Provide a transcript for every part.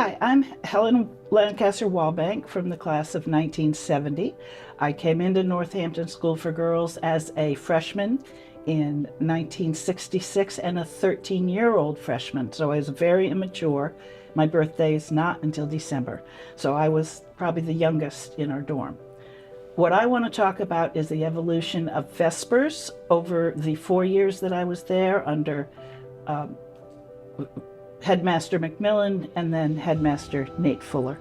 Hi, I'm Helen Lancaster Wallbank from the class of 1970. I came into Northampton School for Girls as a freshman in 1966 and a 13-year-old freshman, so I was very immature. My birthday is not until December, so I was probably the youngest in our dorm. What I want to talk about is the evolution of Vespers over the 4 years that I was there under Headmaster McMillan and then Headmaster Nate Fuller.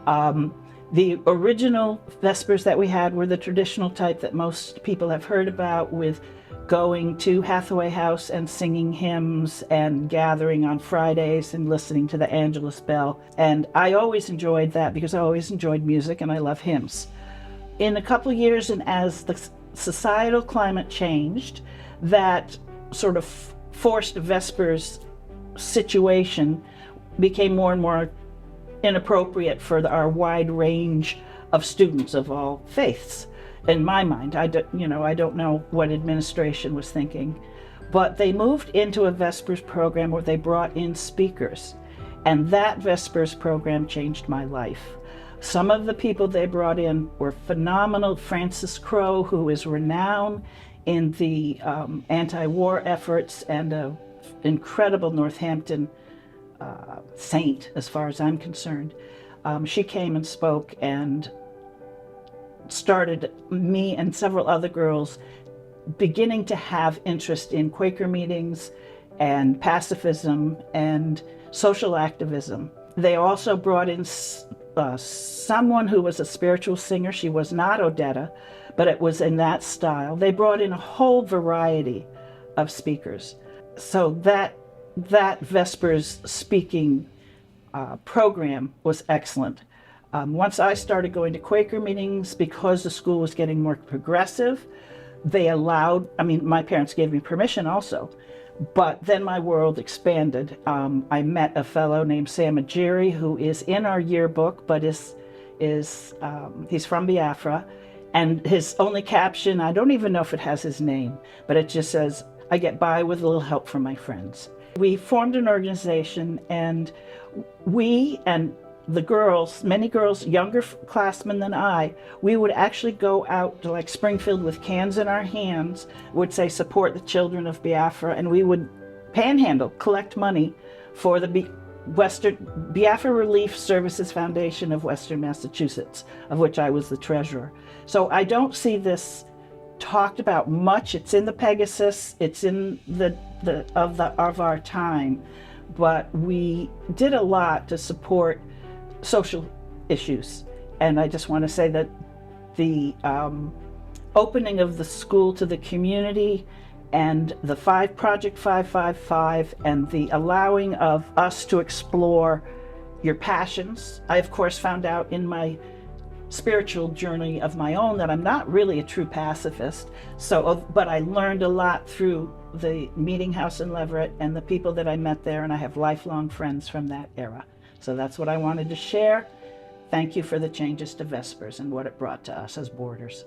The original Vespers that we had were the traditional type that most people have heard about, with going to Hathaway House and singing hymns and gathering on Fridays and listening to the Angelus Bell. And I always enjoyed that because I always enjoyed music and I love hymns. In a couple of years, and as the societal climate changed, that sort of forced Vespers situation became more and more inappropriate for our wide range of students of all faiths. In my mind, I don't know what administration was thinking, but they moved into a Vespers program where they brought in speakers, and that Vespers program changed my life. Some of the people they brought in were phenomenal. Francis Crowe, who is renowned in the anti-war efforts and an incredible Northampton saint as far as I'm concerned. She came and spoke and started me and several other girls beginning to have interest in Quaker meetings and pacifism and social activism. They also brought in someone who was a spiritual singer. She was not Odetta, but it was in that style. They brought in a whole variety of speakers. So that Vespers speaking program was excellent. Once I started going to Quaker meetings, because the school was getting more progressive, they allowed, my parents gave me permission also, but then my world expanded. I met a fellow named Sam Ajiri, who is in our yearbook, but he's from Biafra, and his only caption, I don't even know if it has his name, but it just says, "I get by with a little help from my friends." We formed an organization, and we and the girls, many girls, younger classmen than I, we would actually go out to like Springfield with cans in our hands, would say support the children of Biafra, and we would panhandle, collect money for the Biafra Relief Services Foundation of Western Massachusetts, of which I was the treasurer. So I don't see this talked about much. It's in the Pegasus, it's in of our time, but we did a lot to support social issues. And I just want to say that the opening of the school to the community and the Project 555 and the allowing of us to explore your passions. I, of course, found out in my spiritual journey of my own that I'm not really a true pacifist. But I learned a lot through the meeting house in Leverett and the people that I met there, and I have lifelong friends from that era. So that's what I wanted to share. Thank you for the changes to Vespers and what it brought to us as boarders.